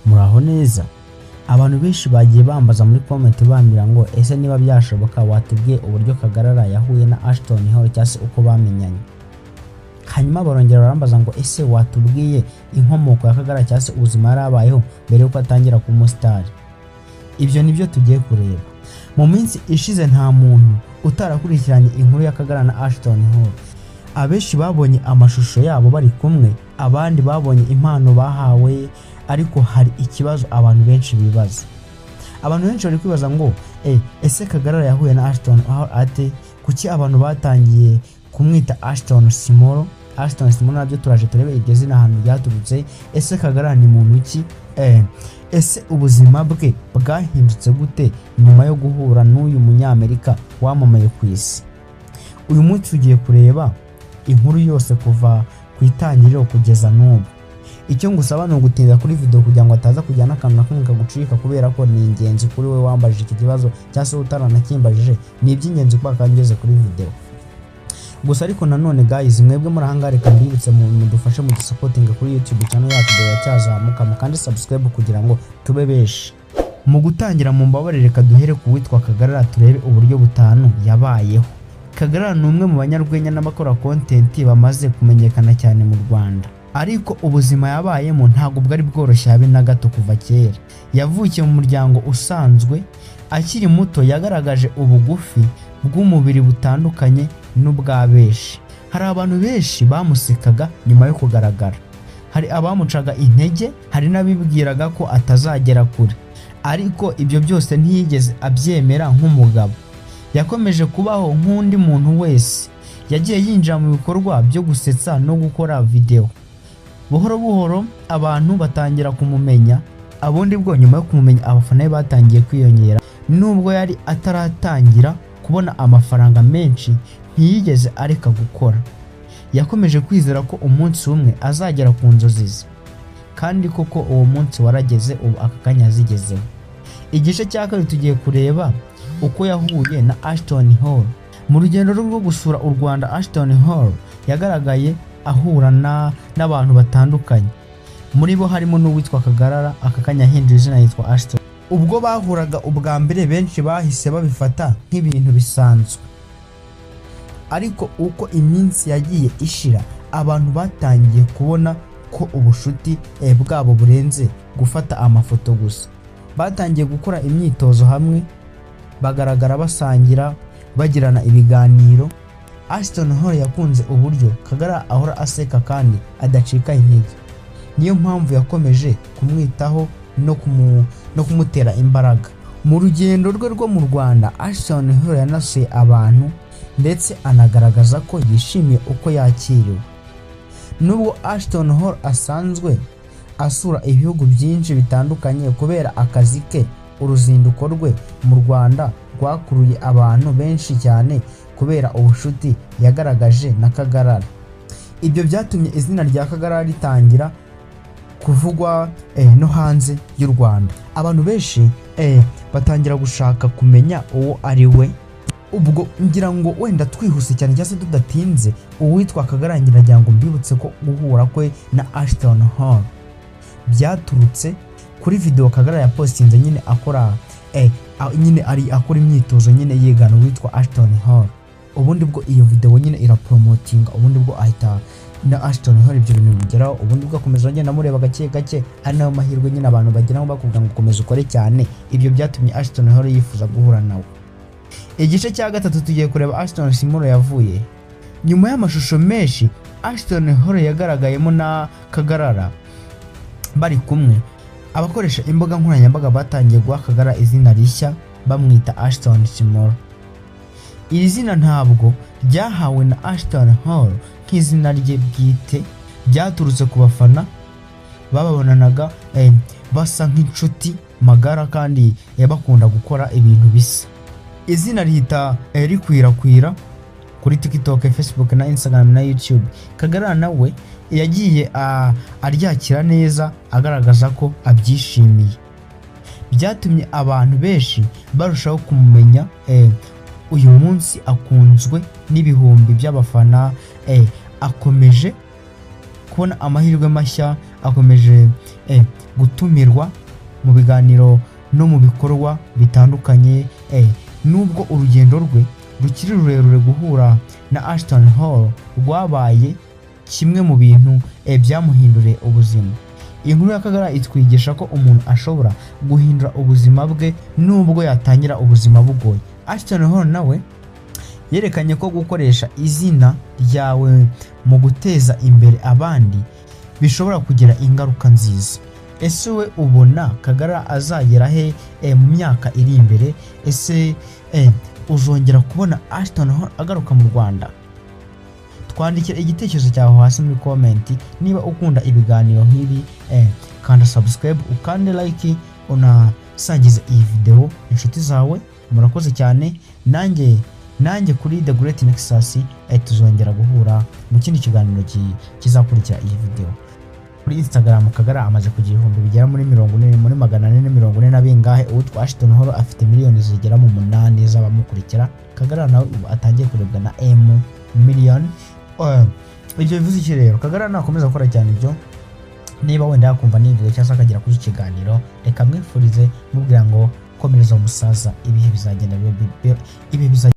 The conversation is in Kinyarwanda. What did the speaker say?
muraho neza. Abantu benshi bagiye bambaza muri comment bambira ngo ese niba byashoboka watubwiye uburyo Kagarara yahuye na Ashton cyangwa se uko bamenyanye. Hanyuma barongera barambaza ngo ese watubwiye inkomoko ya Kagarara cyangwa se ubuzima yarabayeho mbere yuko atangira ku mustar. Ibyo nibyo tugiye kureba. Mu minsi ishize nta muntu utarakurikiranye inkuru ya Kagarara na Ashton. Abenshi babonye amashusho yabo bari kumwe, abandi babonye impano bahawe, ariko hari ikibazo abantu benshi bibaza. Abantu benshi bari kwibaza ngo ese Kagarara yahuye na Ashton ate? Kuki abantu batangiye kumwita Ashton Simoro? Ashton Simoro nabyo turaje turebe iryo zina ahantu ryaturutse. Ese Kagarara ni muntu ki? Ese ubuzima bwe bwahindutse gute nyuma yo guhura n'uyu munyamerika wamamaye ku isi? Uyu munsi tugiye kureba inkuru yose kuva ku itangiriro kugeza n'ubu. Icyo ngusaba ni ugutinda kuri video kugira ngo ataza kujyana akantu nakumwe kagucika, kubera ko ni ingenzi kuri we wambajije iki kibazo cyangwa se utaranakimbajije. Ni iby'ingenzi kuba kangeze kuri video. Gusa ariko nanone guys, mwebwe muri ahangare kandi mbibutse mudufashe mu supporting kuri YouTube channel yacu yacyazamuka, kandi subscribe kugira ngo tube beshi. Mu gutangira mu mbabarire reka duhere ku witwa Kagarara turebe uburyo butanu yabayeho. Kagarara ni umwe mu banyarwenya n'abakora content bamaze kumenyekana cyane mu Rwanda, ariko ubuzima yabayemo ntago bwari bworoshye habe na gato. Kuva kera yavukiye mu muryango usanzwe, akiri muto yagaragaje ubugufi bw'umubiri butandukanye n'ubwa benshi. Hari abantu benshi bamusekaga nyuma yo kugaragara, hari abamucaga intege, hari n'abibwiraga ko atazagera kure, ariko ibyo byose ntiyigeze abyemera nk'umugabo. Yakomeje kubaho nk'undi muntu wese, yagiye yinjira mu bikorwa byo gusetsa no gukora video. Buhoro buhoro abantu batangira kumumenya, abundi bwo nyuma yo kumumenya abafana be batangiye kwiyongera. Nubwo yari ataratangira kubona amafaranga menshi, ntiyigeze areka gukora. Yakomeje kwizera ko umunsi umwe azagera ku nzozi ze, kandi koko uwo munsi warageze, ubu aka kanya azigezeho. Igice cya kabiri tugiye kureba uko yahuye na Ashton. Mu rugendo rwo gusura u Rwanda, Ashton yagaragaye ahura n'abantu batandukanye, muri bo harimo n'uwitwa Kagarara, aka kanya hinduye izina yitwa Ashton. Ubwo bahuraga ubwa mbere benshi bahise babifata nk'ibintu bisanzwe, ariko uko iminsi yagiye ishira abantu batangiye kubona ko ubushuti bwabo burenze gufata amafoto gusa. Batangiye gukora imyitozo hamwe, bagaragara basangira, bagirana ibiganiro. Ashton yakunze uburyo Kagarara ahora aseka kandi adacika intege. Niyo mpamvu yakomeje kumwitaho no kumutera imbaraga. Mu rugendo rwe rwo mu Rwanda, Ashton yanasuye abantu ndetse anagaragaza ko yishimiye uko yakiriwe. Nubwo Ashton asanzwe asura ibihugu byinshi bitandukanye kubera akazi ke, uruzinduko rwe mu Rwanda rwakuruye abantu benshi cyane kubera ubushuti yagaragaje na Kagarara. Ibyo byatumye izina rya Kagarara ritangira kuvugwa no hanze y'u Rwanda. Abantu benshi batangira gushaka kumenya uwo ari we. Ubwo ngira ngo wenda twihuse cyane cyase tudatinze, uwitwa Kagarara ngira ngo mbibutse ko guhura kwe na Ashton byaturutse kuri video Kagarara yapostinze nyine akora nyine ari akora imyitozo nyine yigana witwa Ashton. Ubundi bwo iyo video nyine irapromotinga, ubundi bwo ahita na Ashton ibyo bintu bigeraho, ubundi bwo akomeza agenda mureba gake gake, ari nayo mahirwe nyine abantu bagiraho bakubwira ngo komeza ukore cyane. Ibyo byatumye Ashton yifuza guhura nawe. Igice cya gatatu tugiye kureba Ashton Simoro yavuye. Nyuma y'amashusho menshi Ashton yagaragayemo na Kagarara bari kumwe, abakoresha imbuga nkoranyambaga batangiye guha Kagarara izina rishya bamwita Ashton Simoro. Iri zina ntabwo ryahawe na Ashton nk'izina rye bwite, byaturutse ku bafana bababonanaga basa nk'inshuti magara kandi bakunda gukora ibintu bisa. Izina rihita rikwirakwira kuri TikTok, Facebook na Instagram na YouTube. Kagarara nawe yagiye aryakira neza, agaragaza ko abyishimiye. Byatumye abantu benshi barushaho kumumenya. Uyu munsi akunzwe n'ibihumbi by'abafana, akomeje kubona amahirwe mashya, akomeje gutumirwa mu biganiro no mu bikorwa bitandukanye, nubwo urugendo rwe rukiri rurerure. Guhura na Ashton Hall rwabaye kimwe mu bintu byamuhinduriye ubuzima. Inkuru ya Kagarara itwigisha ko umuntu ashobora guhindura ubuzima bwe nubwo yatangira ubuzima bugoye. Ashton Hall nawe yerekanye ko gukoresha izina ryawe mu guteza imbere abandi bishobora kugira ingaruka nziza. Ese we ubona Kagarara azagera he mu myaka iri imbere? Ese uzongera kubona Ashton Hall agaruka mu Rwanda? Twandikira igitekerezo cyawe hasi muri comment. Niba ukunda ibiganiro nk'ibi, kanda subscribe, ukande like, unasangiza iyi video inshuti zawe. Murakoze cyane. Nanjye kuri The Great Nexus tuzongera guhura mu kindi kiganiro kizakurikira iyi video. Kuri Instagram Kagarara amaze kugira ibihumbi bigera muri 440 na bingahe. Uwitwa Ashton Hall afite miliyoni zigera mu 8 z'abamukurikira. Kagarara nawe atangiye kurebwa na million. Ibyo bivuze iki rero? Kagarara nakomeza gukora cyane ibyo. Niba wenda yakumva n'ibyo cyangwa akagira kuri iki kiganiro, reka mwifurize mubwira ngo komereza umusaza, ibihe bizagenda